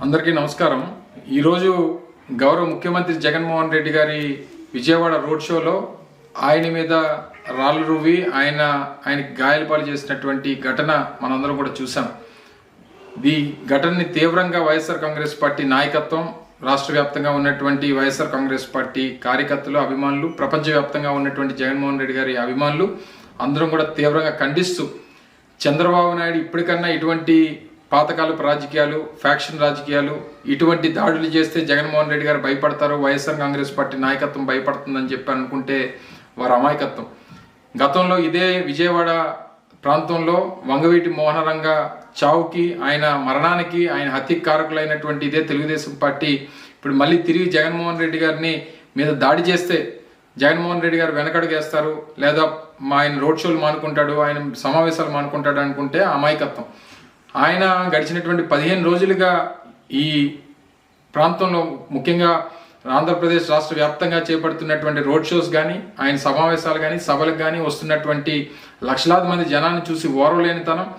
అందరికీ నమస్కారం. ఈరోజు గౌరవ ముఖ్యమంత్రి జగన్మోహన్ రెడ్డి గారి విజయవాడ రోడ్ షోలో ఆయన మీద రాళ్ళు రువ్వి ఆయనకి గాయాలపాలు చేసినటువంటి ఘటన మనందరం కూడా చూసాం. ఈ ఘటనని తీవ్రంగా వైఎస్ఆర్ కాంగ్రెస్ పార్టీ నాయకత్వం, రాష్ట్ర వ్యాప్తంగా ఉన్నటువంటి వైఎస్ఆర్ కాంగ్రెస్ పార్టీ కార్యకర్తలు, అభిమానులు, ప్రపంచవ్యాప్తంగా ఉన్నటువంటి జగన్మోహన్ రెడ్డి గారి అభిమానులు అందరం కూడా తీవ్రంగా ఖండిస్తూ, చంద్రబాబు నాయుడు ఇప్పటికన్నా ఇటువంటి పాతకాలపు రాజకీయాలు, ఫ్యాక్షన్ రాజకీయాలు, ఇటువంటి దాడులు చేస్తే జగన్మోహన్ రెడ్డి గారు భయపడతారు, వైఎస్ఆర్ కాంగ్రెస్ పార్టీ నాయకత్వం భయపడుతుందని చెప్పి అనుకుంటే వారి అమాయకత్వం. గతంలో ఇదే విజయవాడ ప్రాంతంలో వంగవీటి మోహనరంగ చావుకి, ఆయన మరణానికి, ఆయన హత్యకు కారకులైనటువంటి ఇదే తెలుగుదేశం పార్టీ ఇప్పుడు మళ్ళీ తిరిగి జగన్మోహన్ రెడ్డి గారిని మీద దాడి చేస్తే జగన్మోహన్ రెడ్డి గారు వెనకడుగేస్తారు, లేదా ఆయన రోడ్ షోలు మానుకుంటాడు, ఆయన సమావేశాలు మానుకుంటాడు అనుకుంటే అమాయకత్వం. ఆయన గడిచినటువంటి 15 రోజులుగా ఈ ప్రాంతంలో, ముఖ్యంగా ఆంధ్రప్రదేశ్ రాష్ట్ర వ్యాప్తంగా చేపడుతున్నటువంటి రోడ్ షోస్ కానీ, ఆయన సమావేశాలు కానీ, సభలకు కానీ వస్తున్నటువంటి లక్షలాది మంది జనాన్ని చూసి ఓర్వలేనితనం,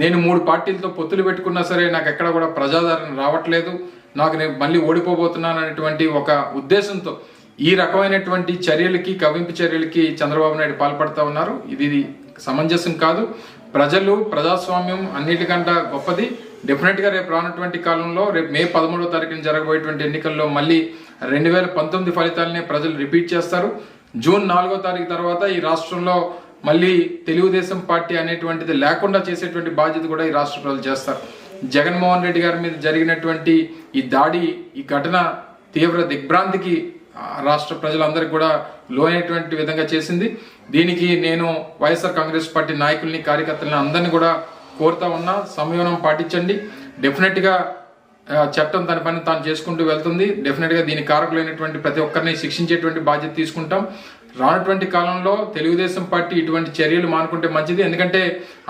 నేను 3 పార్టీలతో పొత్తులు పెట్టుకున్నా సరే నాకు ఎక్కడ కూడా ప్రజాదరణ రావట్లేదు, నేను మళ్ళీ ఓడిపోబోతున్నాను అనేటువంటి ఒక ఉద్దేశంతో ఈ రకమైనటువంటి చర్యలకి, కవ్వింపు చర్యలకి చంద్రబాబు నాయుడు పాల్పడతా ఉన్నారు. ఇది సమంజసం కాదు. ప్రజలు, ప్రజాస్వామ్యం అన్నిటికంటే గొప్పది. డెఫినెట్గా రేపు రానటువంటి కాలంలో, రేపు మే 13వ తారీఖున జరగబోయేటువంటి ఎన్నికల్లో మళ్ళీ 2019 ఫలితాలనే ప్రజలు రిపీట్ చేస్తారు. జూన్ 4వ తారీఖు తర్వాత ఈ రాష్ట్రంలో మళ్ళీ తెలుగుదేశం పార్టీ అనేటువంటిది లేకుండా చేసేటువంటి బాధ్యత కూడా ఈ రాష్ట్ర ప్రజలు చేస్తారు. జగన్మోహన్ రెడ్డి గారి మీద జరిగినటువంటి ఈ దాడి, ఈ ఘటన తీవ్ర దిగ్భ్రాంతికి రాష్ట్ర ప్రజలందరికీ కూడా లోనైనటువంటి విధంగా చేసింది. దీనికి నేను వైఎస్ఆర్ కాంగ్రెస్ పార్టీ నాయకుల్ని, కార్యకర్తలని అందరినీ కూడా కోరుతా ఉన్నా, సంయమనం పాటించండి. డెఫినెట్గా చట్టం తన పని తాను చేసుకుంటూ వెళ్తుంది. డెఫినెట్గా దీని కారకులైనటువంటి ప్రతి ఒక్కరిని శిక్షించేటువంటి బాధ్యత తీసుకుంటాం. రానటువంటి కాలంలో తెలుగుదేశం పార్టీ ఇటువంటి చర్యలు మానుకుంటే మంచిది. ఎందుకంటే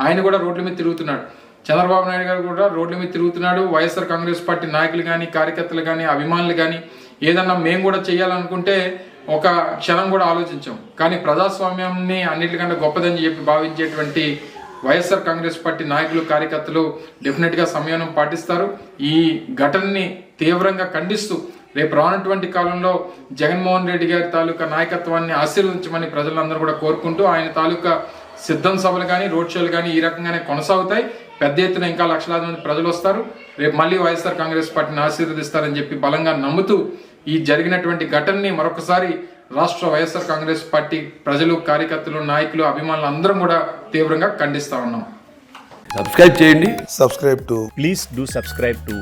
ఆయన కూడా రోడ్ల మీద తిరుగుతున్నాడు, చంద్రబాబు నాయుడు గారు కూడా రోడ్ల మీద తిరుగుతున్నాడు. వైఎస్ఆర్ కాంగ్రెస్ పార్టీ నాయకులు కానీ, కార్యకర్తలు కానీ, అభిమానులు కానీ ఏదన్నా మేము కూడా చేయాలనుకుంటే ఒక క్షణం కూడా ఆలోచించాం. కానీ ప్రజాస్వామ్యాన్ని అన్నిటికంటే గొప్పదని చెప్పి భావించేటువంటి వైఎస్ఆర్ కాంగ్రెస్ పార్టీ నాయకులు, కార్యకర్తలు డెఫినెట్గా సంయమనం పాటిస్తారు. ఈ ఘటనని తీవ్రంగా ఖండిస్తూ రేపు రానటువంటి కాలంలో జగన్మోహన్ రెడ్డి గారి తాలూకా నాయకత్వాన్ని ఆశీర్వదించమని ప్రజలందరూ కూడా కోరుకుంటూ, ఆయన తాలూకా సిద్ధం సభలు కానీ, రోడ్ షోలు కానీ ఈ రకంగానే కొనసాగుతాయి. పెద్ద ఎత్తున ఇంకా లక్షలాది మంది ప్రజలు వస్తారు. రేపు మళ్ళీ వైఎస్ఆర్ కాంగ్రెస్ పార్టీని ఆశీర్వదిస్తారని చెప్పి బలంగా నమ్ముతూ ఈ జరిగినటువంటి ఘటనని మరొకసారి రాష్ట్ర వైఎస్ఆర్ కాంగ్రెస్ పార్టీ ప్రజలు, కార్యకర్తలు, నాయకులు, అభిమానులు అందరం కూడా తీవ్రంగా ఖండిస్తా ఉన్నాం. సబ్స్క్రైబ్ చేయండి. Please do subscribe to.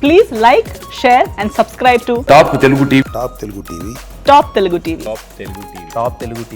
Please like, share and subscribe to top Telugu TV. Top Telugu TV. Top Telugu TV.